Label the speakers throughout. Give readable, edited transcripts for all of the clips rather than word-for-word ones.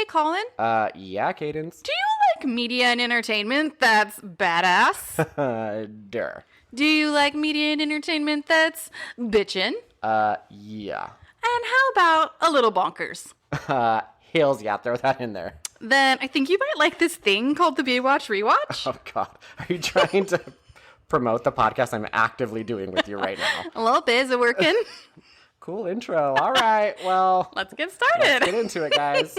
Speaker 1: Hey, Colin.
Speaker 2: Yeah, Cadence.
Speaker 1: Do you like media and entertainment that's badass?
Speaker 2: Durr.
Speaker 1: Do you like media and entertainment that's bitchin'?
Speaker 2: Yeah.
Speaker 1: And how about a little bonkers?
Speaker 2: Hills, yeah, throw that in there.
Speaker 1: Then I think you might like this thing called the Baywatch Rewatch.
Speaker 2: Oh, God. Are you trying to promote the podcast I'm actively doing with you right now?
Speaker 1: A little bit. Is it working?
Speaker 2: Cool intro. All right, well.
Speaker 1: Let's get started.
Speaker 2: Let's get into it, guys.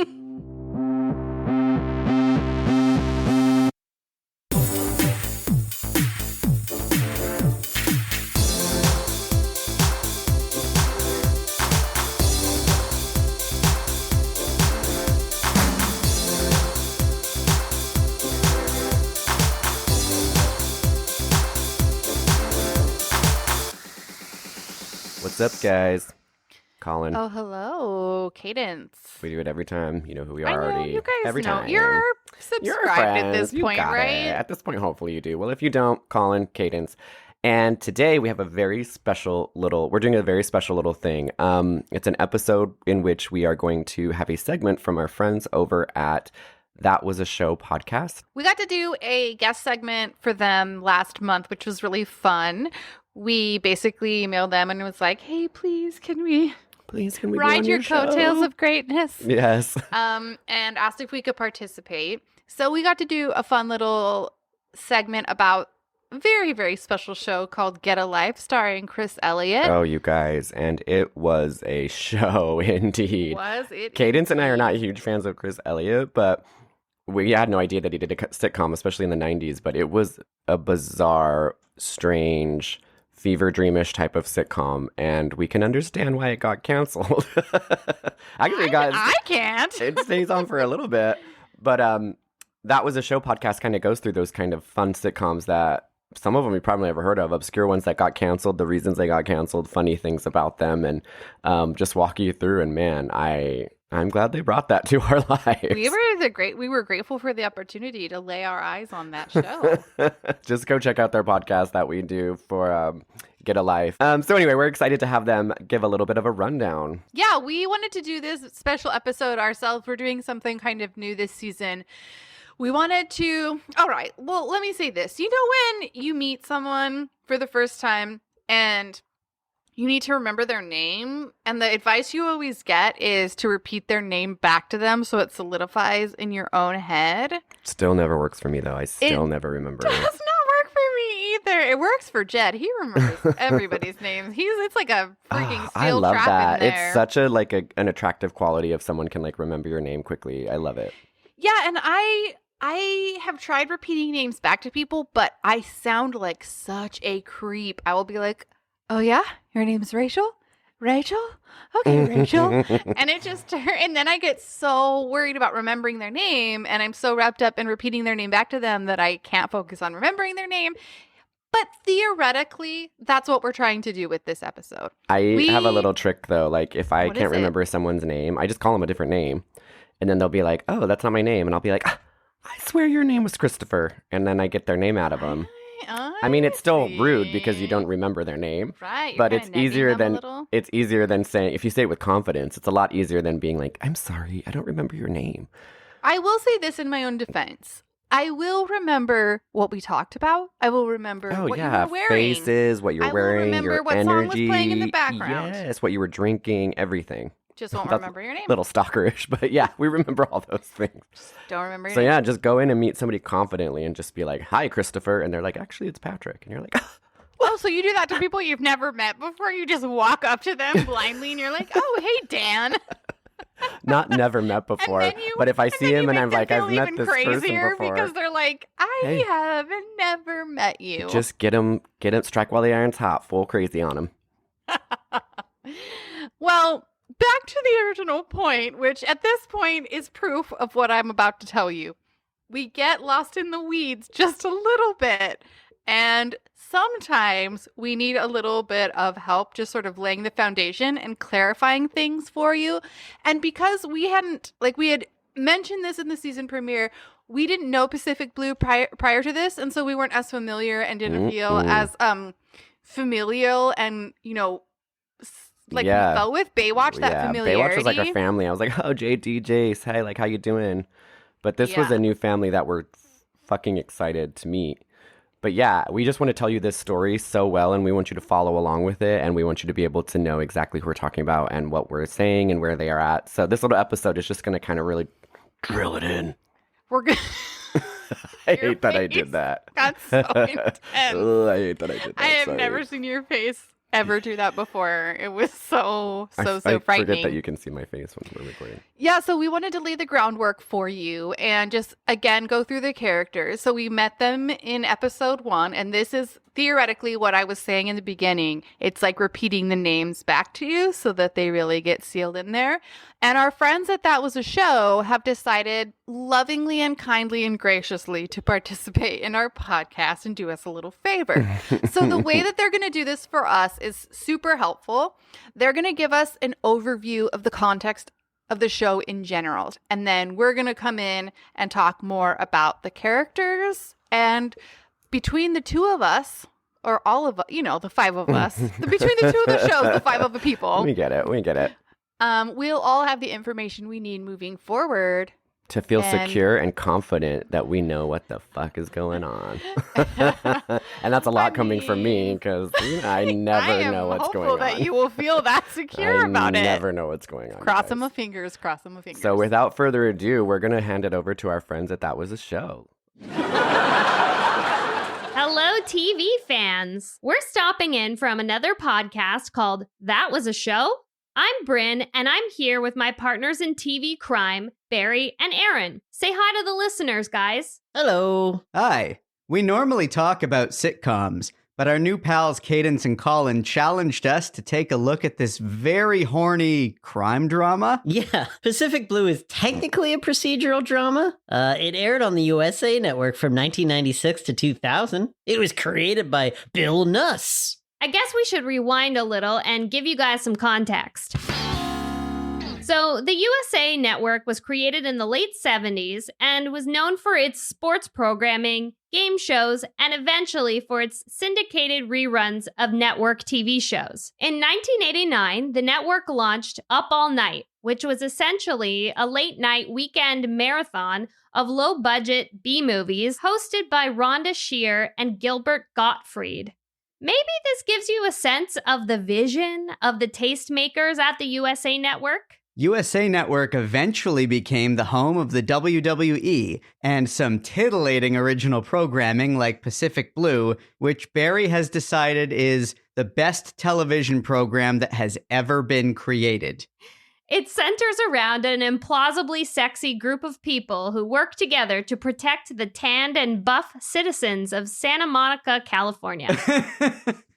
Speaker 2: What's up, guys? Colin.
Speaker 1: Oh, hello, Cadence.
Speaker 2: We do it every time. You know who we are
Speaker 1: I know,
Speaker 2: already.
Speaker 1: you guys
Speaker 2: every
Speaker 1: know.
Speaker 2: time.
Speaker 1: You're
Speaker 2: You're
Speaker 1: subscribed at
Speaker 2: friends.
Speaker 1: this point,
Speaker 2: you got
Speaker 1: right?
Speaker 2: It. At this point, hopefully you do. Well, if you don't, Colin, Cadence. And today we have we're doing a very special little thing. It's an episode in which we are going to have a segment from our friends over at That Was a Show podcast.
Speaker 1: We got to do a guest segment for them last month, which was really fun. We basically emailed them and it was like, hey, please, can we ride
Speaker 2: be
Speaker 1: your
Speaker 2: on
Speaker 1: coattails
Speaker 2: show?
Speaker 1: of greatness?
Speaker 2: Yes.
Speaker 1: And asked if we could participate. So we got to do a fun little segment about a very, very special show called Get a Life, starring Chris Elliott.
Speaker 2: Oh, you guys. And it was a show indeed.
Speaker 1: Was it?
Speaker 2: Cadence and I are not huge fans of Chris Elliott, but we had no idea that he did a sitcom, especially in the 90s. But it was a bizarre, strange, fever dreamish type of sitcom, and we can understand why it got canceled. Actually,
Speaker 1: I can't.
Speaker 2: It stays on for a little bit, but That Was a Show podcast kind of goes through those kind of fun sitcoms that some of them you probably never heard of, obscure ones that got canceled, the reasons they got canceled, funny things about them, and just walk you through. And man, I'm glad they brought that to our lives.
Speaker 1: We were grateful for the opportunity to lay our eyes on that show.
Speaker 2: Just go check out their podcast that we do for Get a Life. So anyway, we're excited to have them give a little bit of a rundown.
Speaker 1: Yeah, we wanted to do this special episode ourselves. We're doing something kind of new this season. We wanted to, all right, well, let me say this. You know when you meet someone for the first time and you need to remember their name, and the advice you always get is to repeat their name back to them so it solidifies in your own head?
Speaker 2: Still never works for me, though. I still never remember
Speaker 1: It does not work for me either. It works for Jed. He remembers everybody's names. It's like a freaking steel
Speaker 2: I love
Speaker 1: trap
Speaker 2: that.
Speaker 1: in there.
Speaker 2: It's such an attractive quality if someone can remember your name quickly. I love it.
Speaker 1: Yeah, and I have tried repeating names back to people, but I sound like such a creep. I will be like, oh yeah, your name's Rachel? Rachel? Okay, Rachel. And then I get so worried about remembering their name, and I'm so wrapped up in repeating their name back to them that I can't focus on remembering their name. But theoretically, that's what we're trying to do with this episode.
Speaker 2: I have a little trick, though. If I
Speaker 1: What
Speaker 2: can't
Speaker 1: is it?
Speaker 2: remember someone's name, I just call them a different name. And then they'll be like, oh, that's not my name. And I'll be like, I swear your name was Christopher. And then I get their name out of them. I mean, it's still rude because you don't remember their name.
Speaker 1: Right.
Speaker 2: But it's easier
Speaker 1: than
Speaker 2: than saying, if you say it with confidence, it's a lot easier than being like, I'm sorry, I don't remember your name.
Speaker 1: I will say this in my own defense. I will remember what we talked about. I will remember what you were wearing.
Speaker 2: Faces, what you're wearing,
Speaker 1: remember
Speaker 2: your
Speaker 1: what
Speaker 2: energy.
Speaker 1: song was playing in the background.
Speaker 2: Yes, what you were drinking, everything.
Speaker 1: Just won't
Speaker 2: That's
Speaker 1: remember your name.
Speaker 2: A little stalkerish, but yeah, we remember all those things.
Speaker 1: Don't remember your
Speaker 2: So
Speaker 1: name.
Speaker 2: yeah, just go in and meet somebody confidently and just be like, hi, Christopher. And they're like, actually, it's Patrick. And you're like,
Speaker 1: Oh, so you do that to people you've never met before? You just walk up to them blindly and you're like, oh, hey, Dan.
Speaker 2: not never met before. But if I see him and I'm like, I've met this person before.
Speaker 1: Because they're like, I have never met you.
Speaker 2: Just get him, strike while the iron's hot, full crazy on him.
Speaker 1: Well, back to the original point, which at this point is proof of what I'm about to tell you. We get lost in the weeds just a little bit. And sometimes we need a little bit of help just sort of laying the foundation and clarifying things for you. And because we had mentioned this in the season premiere, we didn't know Pacific Blue prior to this. And so we weren't as familiar and didn't feel as familial and, Like,
Speaker 2: Yeah.
Speaker 1: we felt with Baywatch, that familiarity.
Speaker 2: Baywatch was like our family. I was like, oh, JD, Jace, hey, like, how you doing? But this was
Speaker 1: Yeah.
Speaker 2: a new family that we're fucking excited to meet. But yeah, we just want to tell you this story so well, and we want you to follow along with it, and we want you to be able to know exactly who we're talking about and what we're saying and where they are at. So this little episode is just going to kind of really drill it in.
Speaker 1: We're good.
Speaker 2: I hate that I did that.
Speaker 1: Got so intense.
Speaker 2: Ugh, I hate that I did that.
Speaker 1: I have
Speaker 2: Sorry.
Speaker 1: never seen your face ever do that before. It was so
Speaker 2: I
Speaker 1: frightening.
Speaker 2: forget that you can see my face when we're recording.
Speaker 1: Yeah, so we wanted to lay the groundwork for you and just, again, go through the characters. So we met them in episode 1, and this is theoretically what I was saying in the beginning. It's like repeating the names back to you so that they really get sealed in there. And our friends at That Was a Show have decided lovingly and kindly and graciously to participate in our podcast and do us a little favor. So the way that they're going to do this for us is super helpful. They're going to give us an overview of the context of the show in general. And then we're going to come in and talk more about the characters. And between the two of us, or all of, the 5 of us, between the two of the shows, the 5 of the people,
Speaker 2: We get it.
Speaker 1: we'll all have the information we need moving forward.
Speaker 2: To feel
Speaker 1: And-
Speaker 2: secure and confident that we know what the fuck is going on. And that's a lot coming from me because I never know what's going on.
Speaker 1: I am hopeful that you will feel that secure about
Speaker 2: I
Speaker 1: it.
Speaker 2: never know what's going on.
Speaker 1: Cross them
Speaker 2: guys.
Speaker 1: of fingers, cross them of fingers.
Speaker 2: So without further ado, we're going to hand it over to our friends at That Was a Show.
Speaker 3: Hello, TV fans. We're stopping in from another podcast called That Was a Show. I'm Bryn, and I'm here with my partners in TV crime, Barry and Aaron. Say hi to the listeners, guys.
Speaker 4: Hello.
Speaker 5: Hi. We normally talk about sitcoms, but our new pals Cadence and Colin challenged us to take a look at this very horny crime drama.
Speaker 4: Yeah, Pacific Blue is technically a procedural drama. It aired on the USA Network from 1996 to 2000. It was created by Bill Nuss.
Speaker 3: I guess we should rewind a little and give you guys some context. So, the USA Network was created in the late 70s and was known for its sports programming, game shows, and eventually for its syndicated reruns of network TV shows. In 1989, the network launched Up All Night, which was essentially a late-night weekend marathon of low-budget B-movies hosted by Rhonda Shear and Gilbert Gottfried. Maybe this gives you a sense of the vision of the tastemakers at the USA Network?
Speaker 5: USA Network eventually became the home of the WWE and some titillating original programming like Pacific Blue, which Barry has decided is the best television program that has ever been created.
Speaker 3: It centers around an implausibly sexy group of people who work together to protect the tanned and buff citizens of Santa Monica, California.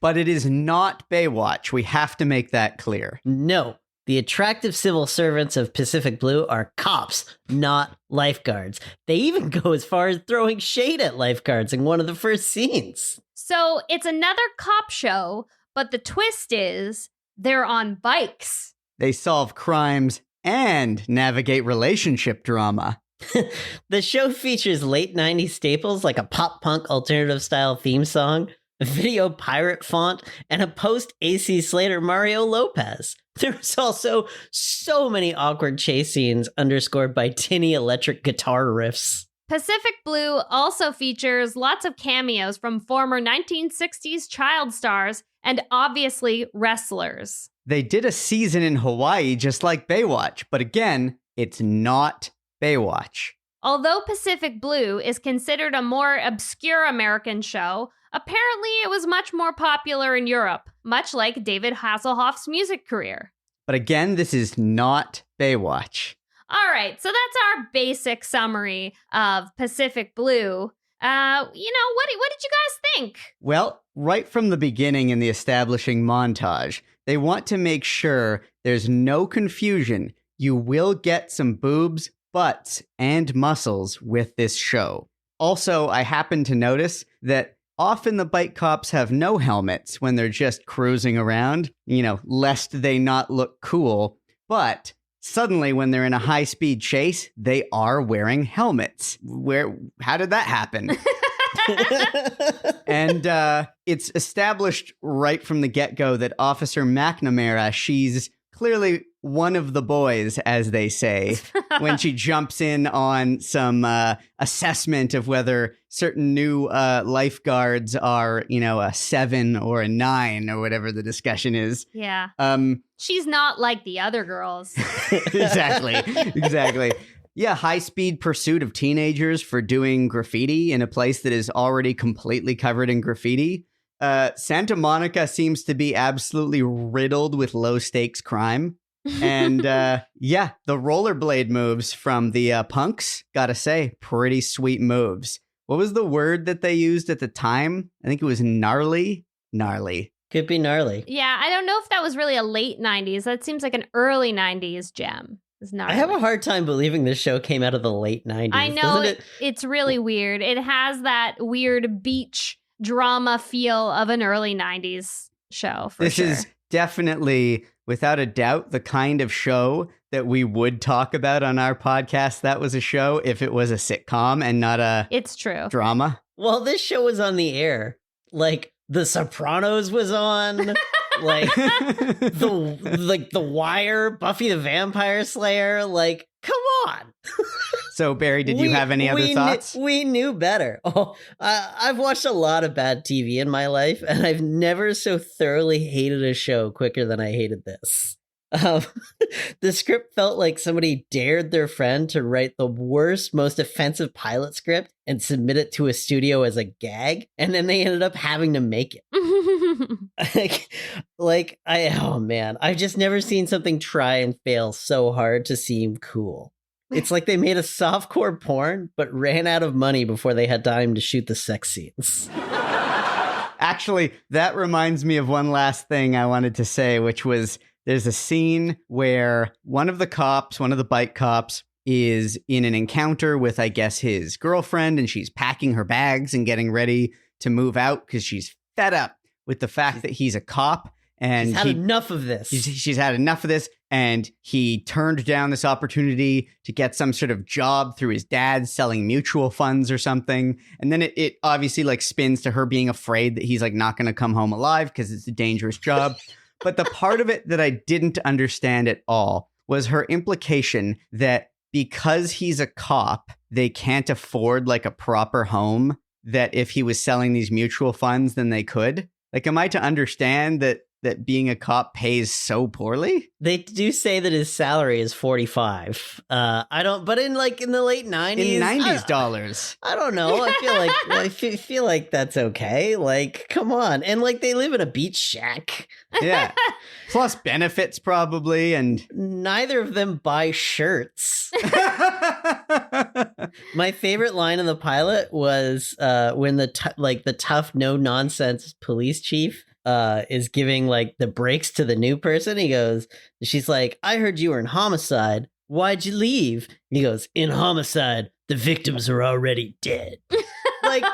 Speaker 5: But it is not Baywatch. We have to make that clear.
Speaker 4: No, the attractive civil servants of Pacific Blue are cops, not lifeguards. They even go as far as throwing shade at lifeguards in one of the first scenes.
Speaker 3: So it's another cop show, but the twist is they're on bikes.
Speaker 5: They solve crimes and navigate relationship drama.
Speaker 4: The show features late 90s staples like a pop punk alternative style theme song, a video pirate font, and a post AC Slater Mario Lopez. There's also so many awkward chase scenes underscored by tinny electric guitar riffs.
Speaker 3: Pacific Blue also features lots of cameos from former 1960s child stars and obviously wrestlers.
Speaker 5: They did a season in Hawaii just like Baywatch, but again, it's not Baywatch.
Speaker 3: Although Pacific Blue is considered a more obscure American show, apparently it was much more popular in Europe, much like David Hasselhoff's music career.
Speaker 5: But again, this is not Baywatch.
Speaker 3: All right, so that's our basic summary of Pacific Blue. What did you guys think?
Speaker 5: Well, right from the beginning in the establishing montage, they want to make sure there's no confusion. You will get some boobs, butts, and muscles with this show. Also, I happen to notice that often the bike cops have no helmets when they're just cruising around, lest they not look cool. But suddenly, when they're in a high-speed chase, they are wearing helmets. How did that happen? And it's established right from the get-go that Officer McNamara, she's clearly one of the boys, as they say, when she jumps in on some assessment of whether certain new lifeguards are, a 7 or a 9 or whatever the discussion is.
Speaker 3: Yeah.
Speaker 5: Um,
Speaker 3: She's not like the other girls.
Speaker 5: exactly. Yeah, high-speed pursuit of teenagers for doing graffiti in a place that is already completely covered in graffiti. Santa Monica seems to be absolutely riddled with low-stakes crime. And the rollerblade moves from the punks, gotta say, pretty sweet moves. What was the word that they used at the time? I think it was gnarly. Gnarly.
Speaker 4: Could be gnarly.
Speaker 3: Yeah, I don't know if that was really a late 90s. That seems like an early 90s gem. It's not.
Speaker 4: I have a hard time believing this show came out of the late 90s.
Speaker 3: I know it's really weird. It has that weird beach drama feel of an early 90s show, for
Speaker 5: This
Speaker 3: sure.
Speaker 5: is definitely, without a doubt, the kind of show that we would talk about on our podcast. That was a show if it was a sitcom and not a
Speaker 3: It's true.
Speaker 5: drama.
Speaker 4: Well, this show was on the air. Like, The Sopranos was on. Like the Wire, Buffy the Vampire Slayer. Like, come on.
Speaker 5: So, Barry, did you have any other thoughts?
Speaker 4: We knew better. Oh, I've watched a lot of bad TV in my life, and I've never so thoroughly hated a show quicker than I hated this. The script felt like somebody dared their friend to write the worst, most offensive pilot script and submit it to a studio as a gag, and then they ended up having to make it. Oh man, I've just never seen something try and fail so hard to seem cool. It's like they made a softcore porn, but ran out of money before they had time to shoot the sex scenes.
Speaker 5: Actually, that reminds me of one last thing I wanted to say, which was there's a scene where one of the bike cops, is in an encounter with, I guess, his girlfriend, and she's packing her bags and getting ready to move out because she's fed up with the fact that he's a cop. And
Speaker 4: She's had enough of this.
Speaker 5: She's had enough of this, and he turned down this opportunity to get some sort of job through his dad selling mutual funds or something. And then it obviously like spins to her being afraid that he's like not going to come home alive because it's a dangerous job. But the part of it that I didn't understand at all was her implication that because he's a cop, they can't afford like a proper home, that if he was selling these mutual funds, then they could. Like, am I to understand that being a cop pays so poorly?
Speaker 4: They do say that his salary is 45. But in the late 90s.
Speaker 5: In 90s dollars.
Speaker 4: I don't know. I feel like that's okay. Like, come on. And like they live in a beach shack.
Speaker 5: Yeah. Plus benefits probably, and
Speaker 4: Neither of them buy shirts. My favorite line in the pilot was when the tough, no nonsense police chief is giving like the breaks to the new person. She's like, "I heard you were in homicide. Why'd you leave?" And he goes, "In homicide, the victims are already dead." like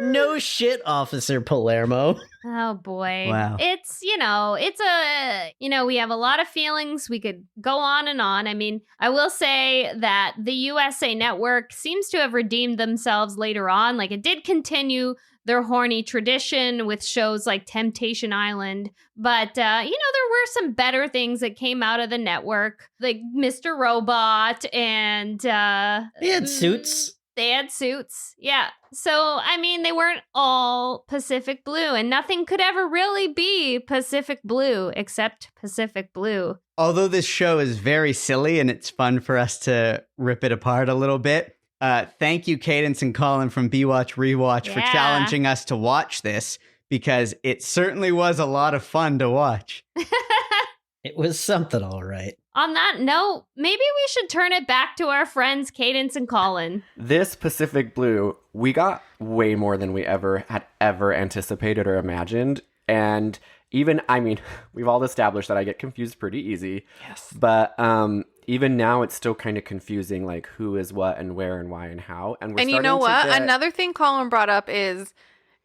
Speaker 4: no shit, Officer Palermo.
Speaker 3: Oh boy.
Speaker 5: Wow.
Speaker 3: It's we have a lot of feelings. We could go on and on. I mean, I will say that the USA Network seems to have redeemed themselves later on. Like, it did continue their horny tradition with shows like Temptation Island. But, there were some better things that came out of the network, like Mr. Robot and...
Speaker 4: They had suits.
Speaker 3: They had suits. Yeah. So, I mean, they weren't all Pacific Blue, and nothing could ever really be Pacific Blue except Pacific Blue.
Speaker 5: although this show is very silly and it's fun for us to rip it apart a little bit, thank you, Cadence and Colin from B-Watch Rewatch for challenging us to watch this, because it certainly was a lot of fun to watch.
Speaker 4: It was something, all right.
Speaker 3: On that note, maybe we should turn it back to our friends Cadence and Colin.
Speaker 2: This Pacific Blue, we got way more than we had ever anticipated or imagined. And even, I mean, we've all established that I get confused pretty easy.
Speaker 1: Yes.
Speaker 2: But even now, it's still kind of confusing, like who is what and where and why and how. And
Speaker 1: you know what? Another thing Colin brought up is,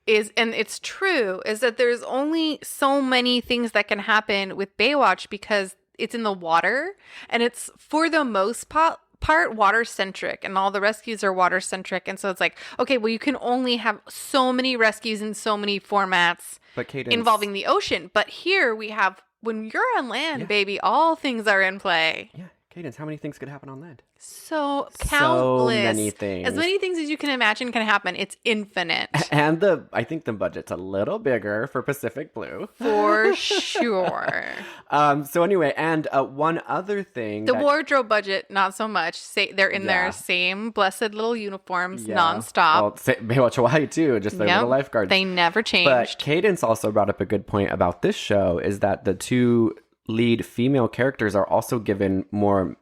Speaker 1: and it's true, is that there's only so many things that can happen with Baywatch because it's in the water, and it's for the most part part water centric, and all the rescues are water centric. And so it's like, okay, well, you can only have so many rescues in so many formats
Speaker 2: But Cadence,
Speaker 1: involving the ocean. But here we have, when you're on land,
Speaker 2: Yeah.
Speaker 1: baby, all things are in play.
Speaker 2: Yeah, Cadence, how many things could happen on land?
Speaker 1: So countless.
Speaker 2: So many things.
Speaker 1: As many things as you can imagine can happen. It's infinite.
Speaker 2: And I think the budget's a little bigger for Pacific Blue.
Speaker 1: For sure.
Speaker 2: So anyway, and one other thing.
Speaker 1: The
Speaker 2: that-
Speaker 1: wardrobe budget, not so much. They're in
Speaker 2: Yeah.
Speaker 1: their same blessed little uniforms
Speaker 2: Yeah.
Speaker 1: nonstop.
Speaker 2: Well, Baywatch Hawaii too, just their
Speaker 1: Yep.
Speaker 2: little lifeguards.
Speaker 1: They never
Speaker 2: But
Speaker 1: changed.
Speaker 2: Cadence also brought up a good point about this show is that the two lead female characters are also given more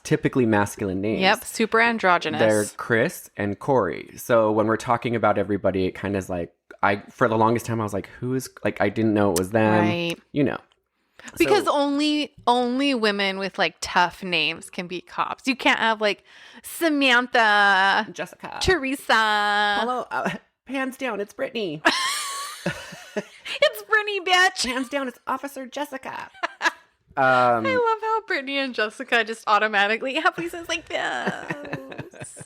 Speaker 2: typically masculine names.
Speaker 1: Yep, super androgynous.
Speaker 2: They're Chris and Corey. So when we're talking about everybody, it kind of is like, for the longest time I was like, who is, like, I didn't know it was them.
Speaker 1: Right.
Speaker 2: You know.
Speaker 1: Because
Speaker 2: So-
Speaker 1: only women with like tough names can be cops. You can't have like Samantha,
Speaker 2: Jessica.
Speaker 1: Teresa.
Speaker 2: Hello. Hands down, it's Brittany.
Speaker 1: It's Brittany, bitch.
Speaker 2: Hands down, it's Officer Jessica.
Speaker 1: I love how Brittany and Jessica just automatically have voices like this.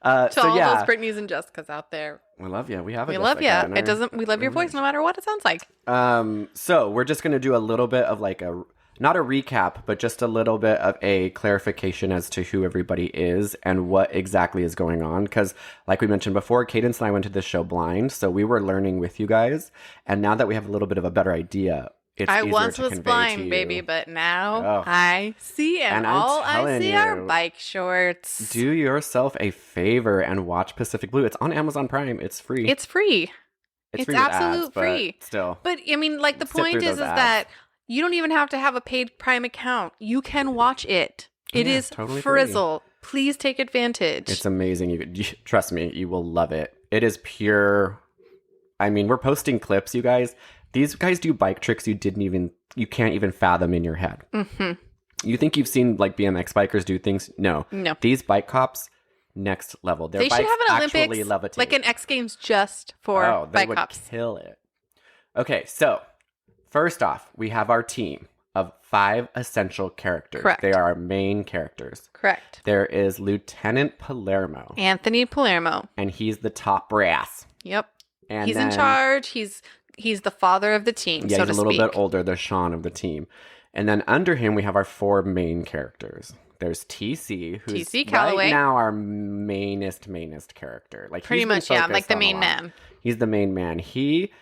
Speaker 1: To
Speaker 2: So
Speaker 1: all
Speaker 2: yeah,
Speaker 1: those Brittany's and Jessicas out there,
Speaker 2: we love you. We have a
Speaker 1: we
Speaker 2: guest
Speaker 1: love
Speaker 2: like
Speaker 1: you.
Speaker 2: that in
Speaker 1: It
Speaker 2: our-
Speaker 1: doesn't. We love your voice, no matter what it sounds like.
Speaker 2: So we're just gonna do a little bit of like not a recap, but just a little bit of a clarification as to who everybody is and what exactly is going on. Because, like we mentioned before, Cadence and I went to this show blind, so we were learning with you guys. And now that we have a little bit of a better idea, it's
Speaker 1: I
Speaker 2: easier
Speaker 1: once
Speaker 2: to
Speaker 1: was
Speaker 2: convey to
Speaker 1: blind,
Speaker 2: you.
Speaker 1: baby, but now
Speaker 2: Oh.
Speaker 1: I see, and
Speaker 2: And I'm
Speaker 1: all I
Speaker 2: telling
Speaker 1: see are
Speaker 2: you,
Speaker 1: bike shorts.
Speaker 2: Do yourself a favor and watch Pacific Blue. It's on Amazon Prime. It's free.
Speaker 1: It's free. it's
Speaker 2: free with ads,
Speaker 1: absolute
Speaker 2: but
Speaker 1: free.
Speaker 2: Still,
Speaker 1: But I mean, like the
Speaker 2: Sit through
Speaker 1: point is
Speaker 2: those ads.
Speaker 1: that you don't even have to have a paid Prime account. You can watch it. It
Speaker 2: Yeah,
Speaker 1: is
Speaker 2: totally free.
Speaker 1: frizzle. Please take advantage.
Speaker 2: it's amazing. Trust me, you will love it. It is pure. I mean, we're posting clips, you guys. These guys do bike tricks you can't even fathom in your head.
Speaker 1: Mhm.
Speaker 2: You think you've seen like BMX bikers do things? No.
Speaker 1: No.
Speaker 2: These bike cops, next level. Their
Speaker 1: They should
Speaker 2: bikes
Speaker 1: have an
Speaker 2: actually
Speaker 1: Olympics,
Speaker 2: levitate.
Speaker 1: like an X Games just for
Speaker 2: Oh, they
Speaker 1: bike
Speaker 2: would
Speaker 1: cops.
Speaker 2: kill it. Okay, so first off, we have our team of 5 essential characters.
Speaker 1: Correct.
Speaker 2: They are our main characters.
Speaker 1: Correct.
Speaker 2: There is Lieutenant Palermo,
Speaker 1: Anthony Palermo.
Speaker 2: and he's the top brass.
Speaker 1: Yep.
Speaker 2: And
Speaker 1: He's in
Speaker 2: then-
Speaker 1: charge. He's the father of the team,
Speaker 2: Yeah,
Speaker 1: so
Speaker 2: he's
Speaker 1: to
Speaker 2: a little
Speaker 1: speak.
Speaker 2: bit older, the Sean of the team. And then under him, we have our 4 main characters. There's TC, who's
Speaker 1: TC Calloway.
Speaker 2: right now our mainest character. Like
Speaker 1: Pretty
Speaker 2: he's been
Speaker 1: much, yeah. Like
Speaker 2: focused
Speaker 1: the
Speaker 2: on a
Speaker 1: main
Speaker 2: lot.
Speaker 1: man.
Speaker 2: He's the main man. He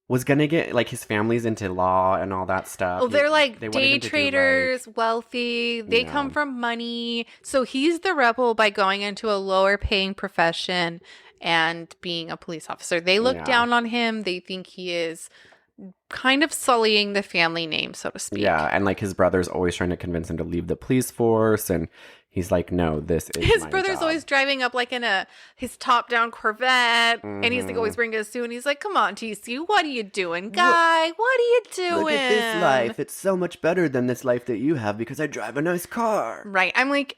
Speaker 2: was gonna get like his family's into law and all that stuff.
Speaker 1: Well, they're like
Speaker 2: they wanted
Speaker 1: day
Speaker 2: him to do,
Speaker 1: traders, wealthy. They come
Speaker 2: Yeah.
Speaker 1: from money. So he's the rebel by going into a lower paying profession and being a police officer. They look
Speaker 2: Yeah.
Speaker 1: down on him. They think he is kind of sullying the family name, so to speak.
Speaker 2: Yeah, and like his brother's always trying to convince him to leave the police force, and he's like, "No, this is
Speaker 1: His
Speaker 2: my
Speaker 1: brother's
Speaker 2: job."
Speaker 1: always driving up like in his top down Corvette, and he's like
Speaker 2: Mhm.
Speaker 1: always bringing a suit. And he's like, "Come on, TC, what are you doing, guy? What are you doing?
Speaker 2: Look at this life. It's so much better than this life that you have because I drive a nice car.
Speaker 1: Right. I'm like,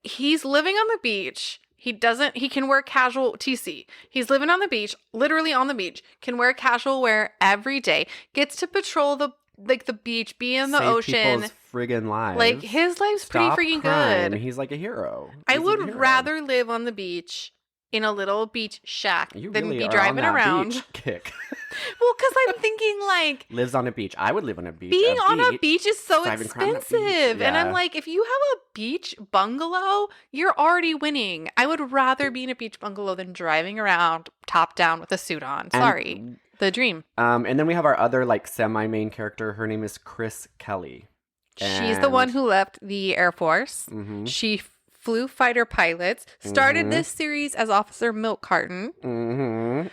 Speaker 1: he's living on the beach. He can wear casual TC. He's living on the beach, literally on the beach, can wear casual wear every day, gets to patrol the beach, be in the
Speaker 2: Save
Speaker 1: ocean.
Speaker 2: people's friggin' lives.
Speaker 1: Like his life's
Speaker 2: Stop
Speaker 1: pretty freaking
Speaker 2: crime.
Speaker 1: good.
Speaker 2: He's like a hero.
Speaker 1: I
Speaker 2: He's a
Speaker 1: would
Speaker 2: hero.
Speaker 1: rather live on the beach in a little beach shack
Speaker 2: You
Speaker 1: than
Speaker 2: really
Speaker 1: be
Speaker 2: are
Speaker 1: driving
Speaker 2: on that
Speaker 1: around.
Speaker 2: beach kick.
Speaker 1: Well, because I'm thinking like
Speaker 2: Lives on a beach. I would live on a beach.
Speaker 1: being on a beach is so
Speaker 2: driving crime at beach.
Speaker 1: expensive. And I'm
Speaker 2: Yeah.
Speaker 1: like, if you have a beach bungalow, you're already winning. I would rather be in a beach bungalow than driving around top down with a suit on.
Speaker 2: And-
Speaker 1: Sorry. The dream.
Speaker 2: And then we have our other like semi-main character. Her name is Chris Kelly.
Speaker 1: She's the one
Speaker 2: And-
Speaker 1: who left the Air Force.
Speaker 2: Mhm.
Speaker 1: She flew fighter pilots, started
Speaker 2: Mhm.
Speaker 1: this series as Officer Milk Carton.
Speaker 2: Mhm.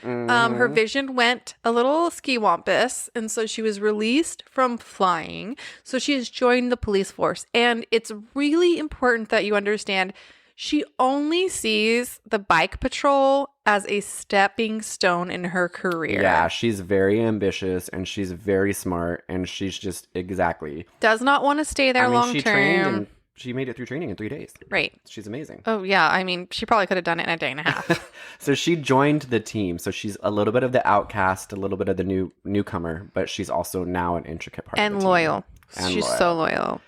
Speaker 1: Her
Speaker 2: Mhm.
Speaker 1: vision went a little ski-wampus, and so she was released from flying. So she has joined the police force. And it's really important that you understand she only sees the bike patrol as a stepping stone in her career.
Speaker 2: Yeah, she's very ambitious and she's very smart and she's just exactly.
Speaker 1: Does not want to stay there
Speaker 2: I mean,
Speaker 1: long
Speaker 2: she trained
Speaker 1: term.
Speaker 2: and she made it through training in 3 days.
Speaker 1: Right.
Speaker 2: She's amazing.
Speaker 1: Oh, yeah. I mean, she probably could have done it in a day and a half.
Speaker 2: So she joined the team. So she's a little bit of the outcast, a little bit of the newcomer, but she's also now an intricate part of
Speaker 1: And
Speaker 2: the team.
Speaker 1: loyal.
Speaker 2: And
Speaker 1: She's so loyal.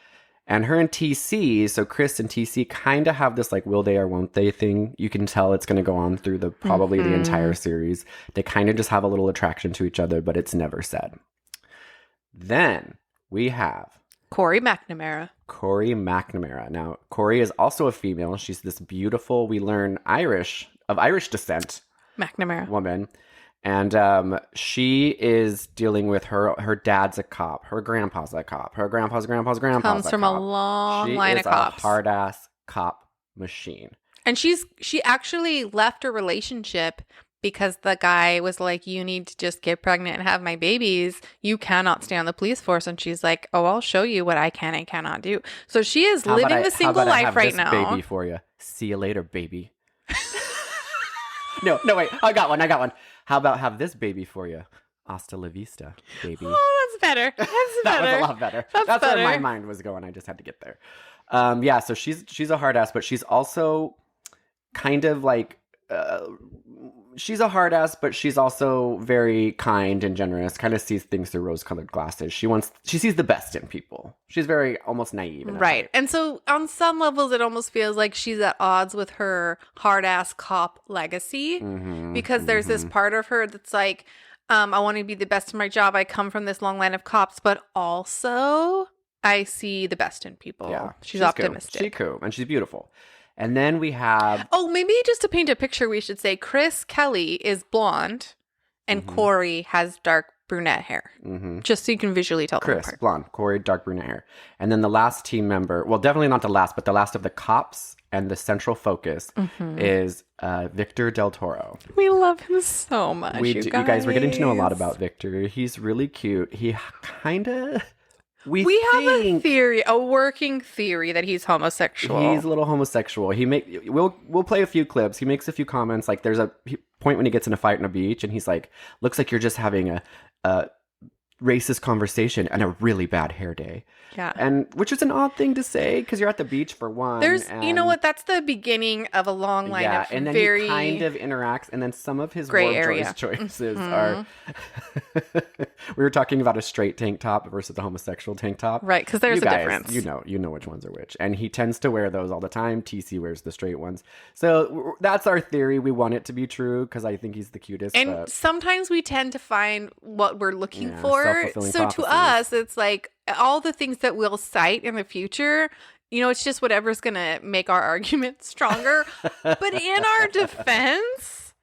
Speaker 2: And her and TC, so Chris and TC kind of have this like will they or won't they thing. You can tell it's going to go on through probably the entire series. They kind of just have a little attraction to each other, but it's never said. Then we have
Speaker 1: Corey McNamara.
Speaker 2: Corey McNamara. Now, Corey is also a female. She's this beautiful, we learn Irish descent
Speaker 1: McNamara.
Speaker 2: woman. And she is dealing with her dad's a cop, her grandpa's a cop, her grandpa's grandpa's
Speaker 1: Comes
Speaker 2: a
Speaker 1: from
Speaker 2: cop.
Speaker 1: a long
Speaker 2: She
Speaker 1: line
Speaker 2: is
Speaker 1: of cops.
Speaker 2: a hard ass cop machine.
Speaker 1: And she actually left her relationship because the guy was like, you need to just get pregnant and have my babies. You cannot stay on the police force. And she's like, oh, I'll show you what I can and cannot do. So she is living the single life right now.
Speaker 2: Baby for you. See you later, baby. No, wait. I got one. How about have this baby for you? Hasta la vista, baby.
Speaker 1: Oh, that's better. That's
Speaker 2: That
Speaker 1: better.
Speaker 2: was a lot better.
Speaker 1: That's
Speaker 2: where my
Speaker 1: better.
Speaker 2: mind was going. I just had to get there. Yeah, so she's a hard ass, but she's also kind of like she's a hard ass, but she's also very kind and generous. Kind of sees things through rose-colored glasses. She sees the best in people. She's very almost naive. In a
Speaker 1: Right.
Speaker 2: way.
Speaker 1: And so on some levels, it almost feels like she's at odds with her hard ass cop legacy
Speaker 2: Mhm,
Speaker 1: because there's this
Speaker 2: mhm.
Speaker 1: part of her that's like, I want to be the best in my job. I come from this long line of cops, but also I see the best in people.
Speaker 2: Yeah,
Speaker 1: She's
Speaker 2: cool.
Speaker 1: optimistic.
Speaker 2: She's cool and she's beautiful. And then we have
Speaker 1: Oh, maybe just to paint a picture, we should say Chris Kelly is blonde and
Speaker 2: Mhm.
Speaker 1: Corey has dark brunette hair.
Speaker 2: mhm,
Speaker 1: Just so you can visually tell them
Speaker 2: Chris,
Speaker 1: apart.
Speaker 2: blonde, Corey, dark brunette hair. And then the last team member, well, definitely not the last, but the last of the cops and the central focus
Speaker 1: Mhm.
Speaker 2: is Victor Del Toro.
Speaker 1: We love him so much.
Speaker 2: You guys, we're getting to know a lot about Victor. He's really cute. He kind of... We
Speaker 1: have a
Speaker 2: think
Speaker 1: theory, a working theory that he's homosexual.
Speaker 2: he's a little homosexual. We'll play a few clips. He makes a few comments. Like there's a point when he gets in a fight on a beach, and he's like, "Looks like you're just having a racist conversation and a really bad hair day."
Speaker 1: Yeah.
Speaker 2: And which is an odd thing to say because you're at the beach for one.
Speaker 1: There's, you know
Speaker 2: and-
Speaker 1: what? That's the beginning of a long line
Speaker 2: yeah,
Speaker 1: of
Speaker 2: and then
Speaker 1: very
Speaker 2: he kind of interacts, and then some of his
Speaker 1: gray
Speaker 2: word
Speaker 1: area.
Speaker 2: choices
Speaker 1: Mhm.
Speaker 2: are. We were talking about a straight tank top versus a homosexual tank top.
Speaker 1: right because there's
Speaker 2: You
Speaker 1: a
Speaker 2: guys,
Speaker 1: difference.
Speaker 2: You know which ones are which, and he tends to wear those all the time. TC wears the straight ones, so that's our theory. We want it to be true because I think he's the cutest.
Speaker 1: And
Speaker 2: but
Speaker 1: sometimes we tend to find what we're looking
Speaker 2: Yeah,
Speaker 1: for.
Speaker 2: self-fulfilling
Speaker 1: So to
Speaker 2: prophecies.
Speaker 1: us, it's like all the things that we'll cite in the future. You know, it's just whatever's gonna make our argument stronger. But in our defense,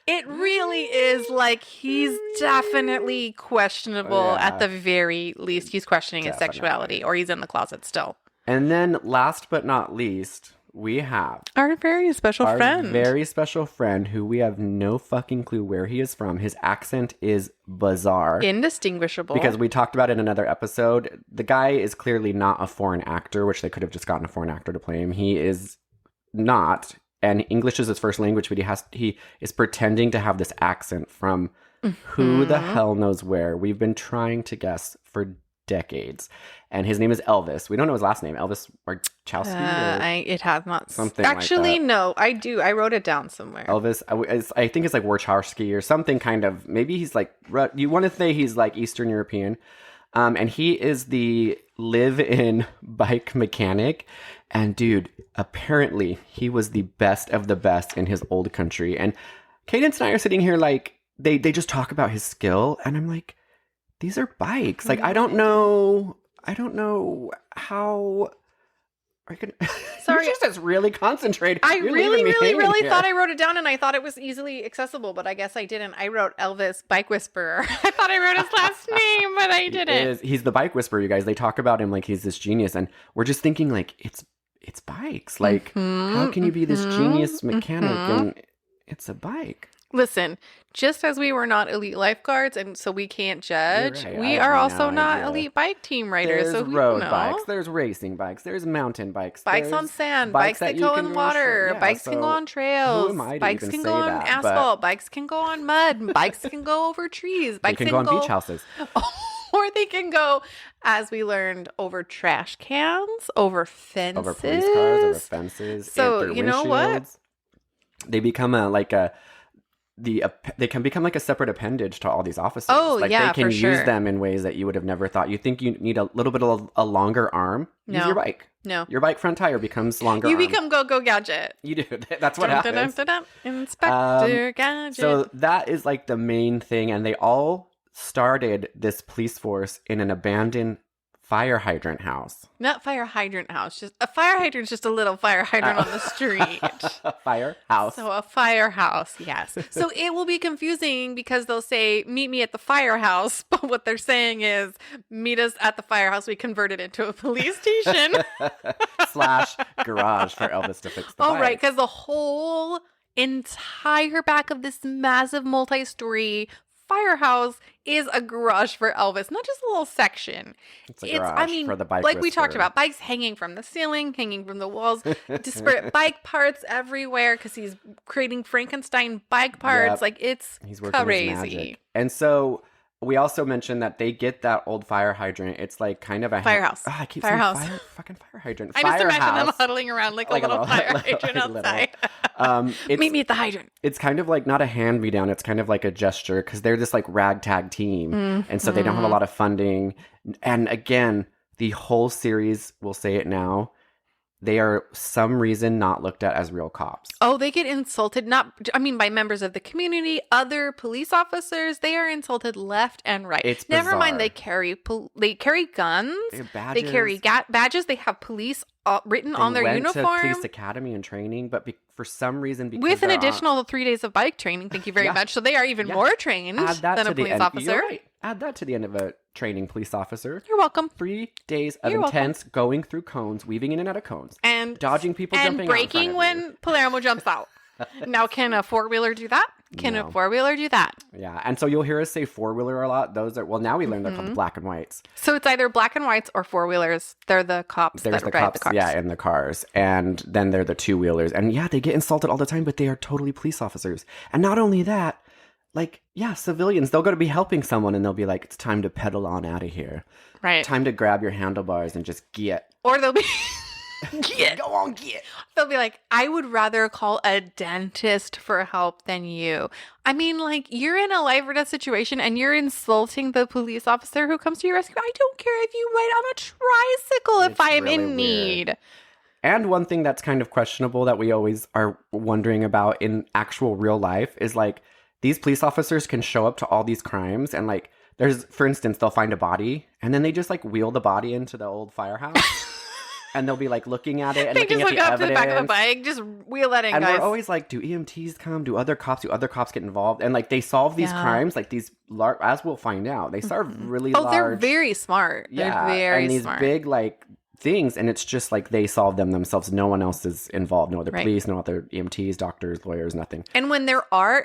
Speaker 1: it really is like he's definitely questionable.
Speaker 2: Yeah.
Speaker 1: At the very least, he's questioning his
Speaker 2: Definitely.
Speaker 1: sexuality, or he's in the closet still.
Speaker 2: and then last but not least, we have
Speaker 1: Our very special
Speaker 2: our
Speaker 1: friend.
Speaker 2: very special friend who we have no fucking clue where he is from. His accent is bizarre.
Speaker 1: Indistinguishable.
Speaker 2: Because we talked about it in another episode. The guy is clearly not a foreign actor, which they could have just gotten a foreign actor to play him. He is not. And English is his first language, but he is pretending to have this accent from who the
Speaker 1: Mhm.
Speaker 2: hell knows where. We've been trying to guess for decades. And his name is Elvis. We don't know his last name. Elvis Warchowski?
Speaker 1: It has not.
Speaker 2: Something like
Speaker 1: Actually,
Speaker 2: that.
Speaker 1: no, I do. I wrote it down somewhere.
Speaker 2: Elvis, I think it's like Warchowski or something kind of. Maybe he's like, you want to say he's like Eastern European. And he is the live-in bike mechanic. And dude, apparently he was the best of the best in his old country. And Cadence and I are sitting here like, they just talk about his skill. And I'm like, these are bikes. Like, I don't know how... Are you gonna...
Speaker 1: Sorry.
Speaker 2: You're just really concentrated.
Speaker 1: I
Speaker 2: You're
Speaker 1: really,
Speaker 2: leaving me
Speaker 1: really,
Speaker 2: hanging
Speaker 1: really
Speaker 2: here.
Speaker 1: thought I wrote it down and I thought it was easily accessible, but I guess I didn't. I wrote Elvis Bike Whisperer. I thought I wrote his last name, but I didn't.
Speaker 2: He's the bike whisperer, you guys. They talk about him like he's this genius, and we're just thinking like it's bikes. Like, how can you be this genius mechanic and it's a bike?
Speaker 1: Listen, just as we were not elite lifeguards, and so we can't judge,
Speaker 2: right.
Speaker 1: we
Speaker 2: I
Speaker 1: are
Speaker 2: have
Speaker 1: also
Speaker 2: no
Speaker 1: not
Speaker 2: idea.
Speaker 1: elite bike team riders.
Speaker 2: There's
Speaker 1: So who
Speaker 2: road
Speaker 1: knows?
Speaker 2: bikes, there's racing bikes, there's mountain bikes,
Speaker 1: Bikes on
Speaker 2: there's
Speaker 1: sand,
Speaker 2: bikes
Speaker 1: bikes that
Speaker 2: you
Speaker 1: go
Speaker 2: can
Speaker 1: in
Speaker 2: do
Speaker 1: water,
Speaker 2: yeah,
Speaker 1: bikes can go
Speaker 2: so
Speaker 1: on trails,
Speaker 2: who am I to
Speaker 1: bikes
Speaker 2: even
Speaker 1: can
Speaker 2: say
Speaker 1: go on
Speaker 2: that? But
Speaker 1: asphalt, bikes can go on mud, bikes can go over trees,
Speaker 2: They
Speaker 1: bikes
Speaker 2: can go on beach houses.
Speaker 1: or they can go, as we learned, over trash cans, over fences,
Speaker 2: Over police cars, over fences,
Speaker 1: So,
Speaker 2: and through
Speaker 1: you know what?
Speaker 2: windshields. They become they can become like a separate appendage to all these officers.
Speaker 1: Oh,
Speaker 2: like
Speaker 1: yeah,
Speaker 2: they can
Speaker 1: for
Speaker 2: use
Speaker 1: sure.
Speaker 2: them in ways that you would have never thought. You think you need a little bit of a longer arm? Use
Speaker 1: No.
Speaker 2: your bike.
Speaker 1: No.
Speaker 2: Your bike front tire becomes longer.
Speaker 1: You
Speaker 2: arm.
Speaker 1: become Go-Go Gadget.
Speaker 2: You do. That's what happens.
Speaker 1: Inspector Gadget.
Speaker 2: So that is like the main thing, and they all started this police force in an abandoned fire hydrant house.
Speaker 1: Not fire hydrant house. Just a fire hydrant is just a little fire hydrant on the street.
Speaker 2: Firehouse.
Speaker 1: So a firehouse, yes. So it will be confusing because they'll say, meet me at the firehouse. But what they're saying is, meet us at the firehouse. We convert it into a police station.
Speaker 2: / garage for Elvis to fix the
Speaker 1: Oh,
Speaker 2: bike.
Speaker 1: right. Because the whole entire back of this massive multi-story firehouse is a garage for Elvis, not just a little section.
Speaker 2: It's a garage for the bike
Speaker 1: like we talked
Speaker 2: whisperer.
Speaker 1: about, bikes hanging from the ceiling, hanging from the walls, disparate bike parts everywhere because he's creating Frankenstein bike parts.
Speaker 2: Yep.
Speaker 1: Like it's
Speaker 2: He's working his
Speaker 1: crazy.
Speaker 2: magic. And so we also mentioned that they get that old fire hydrant. It's like kind of a
Speaker 1: Firehouse.
Speaker 2: I keep
Speaker 1: Firehouse.
Speaker 2: saying fucking fire hydrant.
Speaker 1: I just imagine them
Speaker 2: Firehouse.
Speaker 1: huddling around like a
Speaker 2: Like a
Speaker 1: little
Speaker 2: little-
Speaker 1: fire
Speaker 2: like
Speaker 1: hydrant
Speaker 2: a little-
Speaker 1: outside.
Speaker 2: It's,
Speaker 1: Meet me at the hydrant.
Speaker 2: it's kind of like not a hand me down. It's kind of like a gesture because they're this like ragtag team, and so they don't have a
Speaker 1: Mhm.
Speaker 2: lot of funding. And again, the whole series, we'll say it now, they are some reason not looked at as real cops.
Speaker 1: Oh, they get insulted, by members of the community, other police officers. They are insulted left and right.
Speaker 2: It's
Speaker 1: Never mind,
Speaker 2: bizarre.
Speaker 1: they carry guns.
Speaker 2: They have
Speaker 1: They carry
Speaker 2: badges.
Speaker 1: badges. They have police written
Speaker 2: They
Speaker 1: on their
Speaker 2: went
Speaker 1: uniform.
Speaker 2: to police academy and training, but for some reason, because
Speaker 1: With an
Speaker 2: they're on-
Speaker 1: additional 3 days of bike training. Thank you very
Speaker 2: Yeah.
Speaker 1: much. So they are even
Speaker 2: Yeah.
Speaker 1: more trained
Speaker 2: add that
Speaker 1: than
Speaker 2: to
Speaker 1: a
Speaker 2: the
Speaker 1: police
Speaker 2: end.
Speaker 1: officer.
Speaker 2: You're right. Add that to the end of a training police officer.
Speaker 1: You're welcome.
Speaker 2: 3 days of
Speaker 1: You're welcome.
Speaker 2: intense going through cones, weaving in and out of cones,
Speaker 1: And
Speaker 2: dodging people,
Speaker 1: and
Speaker 2: jumping out in front
Speaker 1: braking
Speaker 2: of
Speaker 1: when Palermo jumps out. Now, can a four-wheeler do that? Can
Speaker 2: No.
Speaker 1: a four-wheeler do that?
Speaker 2: you. Yeah, and so you'll hear us say four-wheeler a lot. Those are now we learned they're called
Speaker 1: Mhm.
Speaker 2: the black and whites.
Speaker 1: So it's either black and whites or four-wheelers. They're the cops
Speaker 2: There's
Speaker 1: that
Speaker 2: the
Speaker 1: drive
Speaker 2: cops,
Speaker 1: the cars.
Speaker 2: yeah, in the cars, and then they're the two-wheelers, and yeah, they get insulted all the time, but they are totally police officers. And not only that, like civilians, they'll go to be helping someone, and they'll be like, "It's time to pedal on out of here.
Speaker 1: Right.
Speaker 2: Time to grab your handlebars and just get."
Speaker 1: Or they'll be
Speaker 2: Go on, get.
Speaker 1: they'll be like, I would rather call a dentist for help than you. I mean, like, you're in a life or death situation and you're insulting the police officer who comes to your rescue. I don't care if you ride on a tricycle if
Speaker 2: It's
Speaker 1: I am
Speaker 2: really
Speaker 1: in
Speaker 2: weird.
Speaker 1: need.
Speaker 2: And one thing that's kind of questionable that we always are wondering about in actual real life is like these police officers can show up to all these crimes and like there's, for instance, they'll find a body and then they just like wheel the body into the old firehouse and they'll be like looking at it and
Speaker 1: They
Speaker 2: looking
Speaker 1: just
Speaker 2: at
Speaker 1: look
Speaker 2: the
Speaker 1: up to the
Speaker 2: evidence.
Speaker 1: back of a bike, just wheel that in,
Speaker 2: And
Speaker 1: guys.
Speaker 2: we're always like, do EMTs come? Do other cops get involved? And like they solve these
Speaker 1: Yeah.
Speaker 2: crimes, like these, as we'll find out, they solve really
Speaker 1: Oh,
Speaker 2: large.
Speaker 1: they're very smart.
Speaker 2: Yeah,
Speaker 1: They're very
Speaker 2: and these
Speaker 1: smart.
Speaker 2: big like things, and it's just like they solve them themselves. No one else is involved. No other
Speaker 1: Right.
Speaker 2: police, no other EMTs, doctors, lawyers, nothing.
Speaker 1: And when there are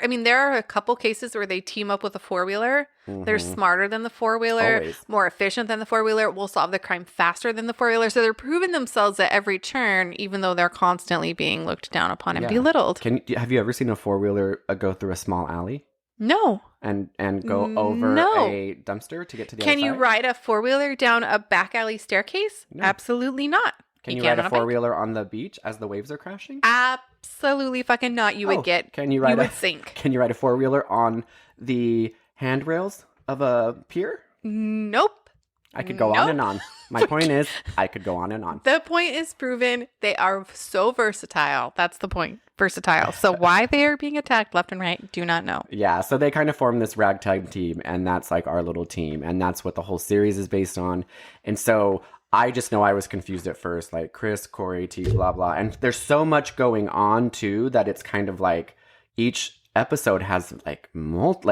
Speaker 1: a couple cases where they team up with a four-wheeler. They're
Speaker 2: Mhm.
Speaker 1: smarter than the four-wheeler,
Speaker 2: Always.
Speaker 1: more efficient than the four-wheeler, will solve the crime faster than the four-wheeler. So they're proving themselves at every turn, even though they're constantly being looked down upon and
Speaker 2: Yeah.
Speaker 1: belittled.
Speaker 2: Have you ever seen a four-wheeler go through a small alley
Speaker 1: No.
Speaker 2: and go over
Speaker 1: No.
Speaker 2: a dumpster to get to the
Speaker 1: Can
Speaker 2: other
Speaker 1: you
Speaker 2: side?
Speaker 1: ride a four-wheeler down a back alley staircase?
Speaker 2: No.
Speaker 1: Absolutely not.
Speaker 2: Can you
Speaker 1: can
Speaker 2: ride
Speaker 1: on
Speaker 2: a
Speaker 1: a bike.
Speaker 2: four-wheeler on the beach as the waves are crashing?
Speaker 1: Absolutely fucking not. You
Speaker 2: Oh,
Speaker 1: would get,
Speaker 2: Can you
Speaker 1: you
Speaker 2: ride
Speaker 1: would sink.
Speaker 2: Can you ride a four-wheeler on the handrails of a pier?
Speaker 1: Nope.
Speaker 2: I could go on
Speaker 1: Nope.
Speaker 2: and on. My point is, I could go on and on.
Speaker 1: The point is proven. They are so versatile. That's the point. Versatile. So why they are being attacked left and right, do not know.
Speaker 2: Yeah, so they kind of form this ragtag team, and that's like our little team, and that's what the whole series is based on. And so I just know I was confused at first, like Chris, Corey, T, blah, blah. And there's so much going on, too, that it's kind of like each episode has like, not,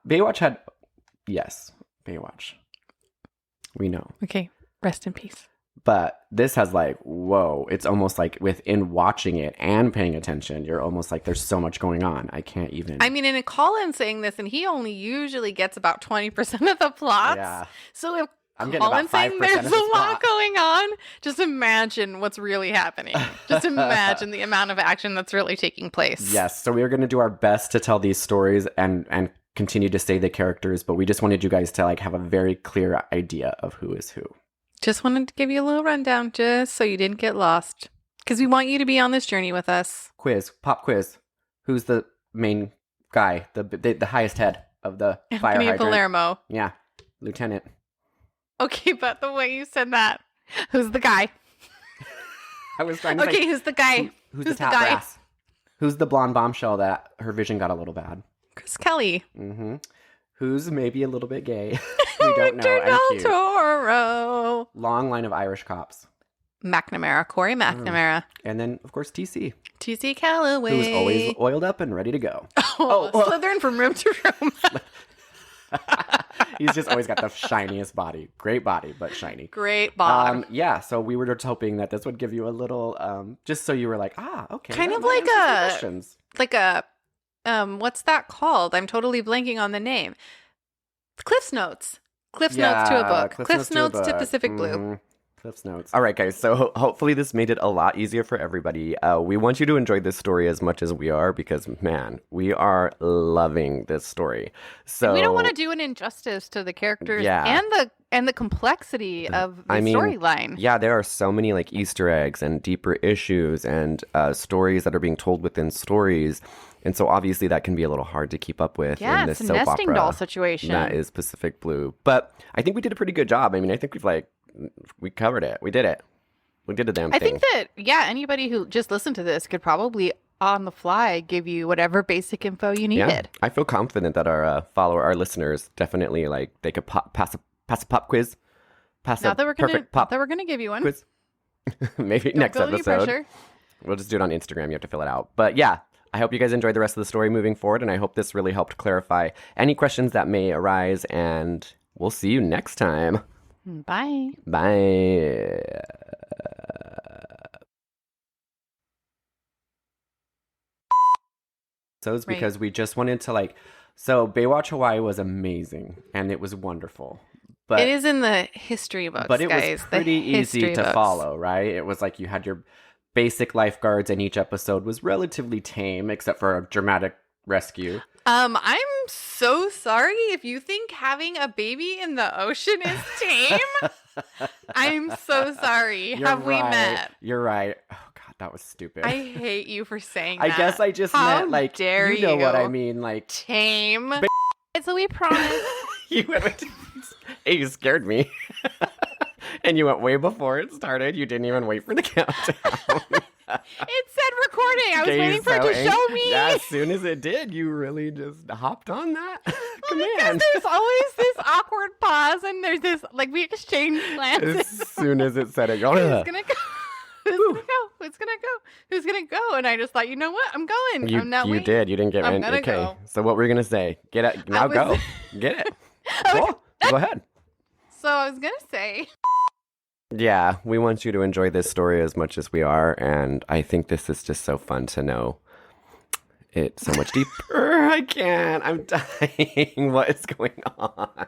Speaker 2: Baywatch had, yes, Baywatch. We know.
Speaker 1: Okay. Rest in peace.
Speaker 2: But this has like, whoa, it's almost like within watching it and paying attention, you're almost like, there's so much going on. I can't even.
Speaker 1: I mean, and Colin saying this, and he only usually gets about 20% of the plots.
Speaker 2: Yeah.
Speaker 1: So if
Speaker 2: I'm getting
Speaker 1: Colin's
Speaker 2: about 5%
Speaker 1: saying there's
Speaker 2: of
Speaker 1: a
Speaker 2: this
Speaker 1: lot
Speaker 2: plot.
Speaker 1: going on, just imagine what's really happening. Just imagine the amount of action that's really taking place.
Speaker 2: Yes, so we are going to do our best to tell these stories and continue to say the characters, but we just wanted you guys to like have a very clear idea of who is who.
Speaker 1: Just wanted to give you a little rundown just so you didn't get lost. Because we want you to be on this journey with us.
Speaker 2: Pop quiz. Who's the main guy, the highest head of the fire
Speaker 1: Anthony
Speaker 2: hydrant.
Speaker 1: Palermo.
Speaker 2: Yeah, lieutenant.
Speaker 1: Okay, but the way you said that, who's the guy?
Speaker 2: I was trying to
Speaker 1: Okay, who's the guy?
Speaker 2: who's
Speaker 1: who's
Speaker 2: the
Speaker 1: the
Speaker 2: top
Speaker 1: guy?
Speaker 2: brass? Who's the blonde bombshell that her vision got a little bad?
Speaker 1: Chris Kelly.
Speaker 2: Mm-hmm. Who's maybe a little bit gay? We don't know.
Speaker 1: Victor
Speaker 2: And
Speaker 1: Del
Speaker 2: cute.
Speaker 1: Toro.
Speaker 2: Long line of Irish cops.
Speaker 1: McNamara. Corey McNamara.
Speaker 2: And then, of course, TC,
Speaker 1: T.C. Calloway.
Speaker 2: who's always oiled up and ready to go.
Speaker 1: Oh,
Speaker 2: well-
Speaker 1: slithering from room to room.
Speaker 2: He's just always got the shiniest body. Great body, but shiny.
Speaker 1: Great Bob.
Speaker 2: Yeah, so we were just hoping that this would give you a little, just so you were like, okay.
Speaker 1: Kind
Speaker 2: that
Speaker 1: of
Speaker 2: might
Speaker 1: like
Speaker 2: answer some
Speaker 1: a-
Speaker 2: questions.
Speaker 1: Like a, what's that called? I'm totally blanking on the name. Cliff's Notes. Cliff's Notes to a book. Cliff's Notes to Pacific Blue.
Speaker 2: Mhm. Cliff's Notes. All right, guys. So hopefully this made it a lot easier for everybody. We want you to enjoy this story as much as we are because, man, we are loving this story. So
Speaker 1: And we don't want to do an injustice to the characters
Speaker 2: Yeah.
Speaker 1: and the complexity of the
Speaker 2: I mean,
Speaker 1: storyline.
Speaker 2: Yeah, there are so many like Easter eggs and deeper issues and stories that are being told within stories. And so obviously that can be a little hard to keep up with
Speaker 1: Yeah,
Speaker 2: in this
Speaker 1: it's a
Speaker 2: soap
Speaker 1: nesting
Speaker 2: opera.
Speaker 1: doll situation.
Speaker 2: That is Pacific Blue. But I think we did a pretty good job. I mean, I think we covered it. We did it. We did a damn
Speaker 1: I
Speaker 2: thing.
Speaker 1: think that, anybody who just listened to this could probably on the fly give you whatever basic info you needed.
Speaker 2: I feel confident that our listeners definitely like they could pass a pop quiz. Pass
Speaker 1: Not
Speaker 2: a
Speaker 1: that we're gonna,
Speaker 2: perfect
Speaker 1: not
Speaker 2: pop
Speaker 1: that we're gonna give you one.
Speaker 2: quiz. Maybe
Speaker 1: Don't
Speaker 2: next
Speaker 1: feel any
Speaker 2: episode.
Speaker 1: pressure.
Speaker 2: We'll just do it on Instagram. You have to fill it out. But yeah, I hope you guys enjoyed the rest of the story moving forward, and I hope this really helped clarify any questions that may arise. And we'll see you next time.
Speaker 1: Bye.
Speaker 2: Bye. So it's
Speaker 1: Right.
Speaker 2: because we just wanted to so Baywatch Hawaii was amazing and it was wonderful. But
Speaker 1: It is in the history books,
Speaker 2: but it
Speaker 1: guys.
Speaker 2: was
Speaker 1: the
Speaker 2: pretty easy
Speaker 1: history
Speaker 2: to
Speaker 1: books.
Speaker 2: follow, right? It was like you had your basic lifeguards and each episode was relatively tame except for a dramatic rescue.
Speaker 1: I'm so sorry if you think having a baby in the ocean is tame. I'm so sorry.
Speaker 2: You're
Speaker 1: Have we
Speaker 2: right.
Speaker 1: met?
Speaker 2: You're right. Oh god, that was stupid.
Speaker 1: I hate you for saying
Speaker 2: I
Speaker 1: that.
Speaker 2: guess I just
Speaker 1: How
Speaker 2: meant
Speaker 1: dare
Speaker 2: you know what I
Speaker 1: you.
Speaker 2: mean,
Speaker 1: Tame. So we promise.
Speaker 2: you went, hey, you scared me. And you went way before it started. You didn't even wait for the countdown.
Speaker 1: It said recording. I was
Speaker 2: Okay,
Speaker 1: waiting for it
Speaker 2: so
Speaker 1: to show me.
Speaker 2: Yeah, as soon as it did, you really just hopped on that
Speaker 1: Because
Speaker 2: command.
Speaker 1: there's always this awkward pause, and there's this we exchange glances.
Speaker 2: As soon as it said it, you're
Speaker 1: Who's
Speaker 2: like,
Speaker 1: gonna go? Who's gonna go? Who's gonna go? Who's gonna go? And I just thought, you know what? I'm going.
Speaker 2: you
Speaker 1: I'm not
Speaker 2: you
Speaker 1: waiting.
Speaker 2: did. You didn't get
Speaker 1: I'm
Speaker 2: in.
Speaker 1: gonna
Speaker 2: Okay.
Speaker 1: go.
Speaker 2: So what were you gonna say? Get it now.
Speaker 1: was-
Speaker 2: Go. Get it.
Speaker 1: I was-
Speaker 2: Cool. Go ahead.
Speaker 1: So I was gonna say.
Speaker 2: Yeah, we want you to enjoy this story as much as we are, and I think this is just so fun to know it so much deeper. I can't. I'm dying. What is going on?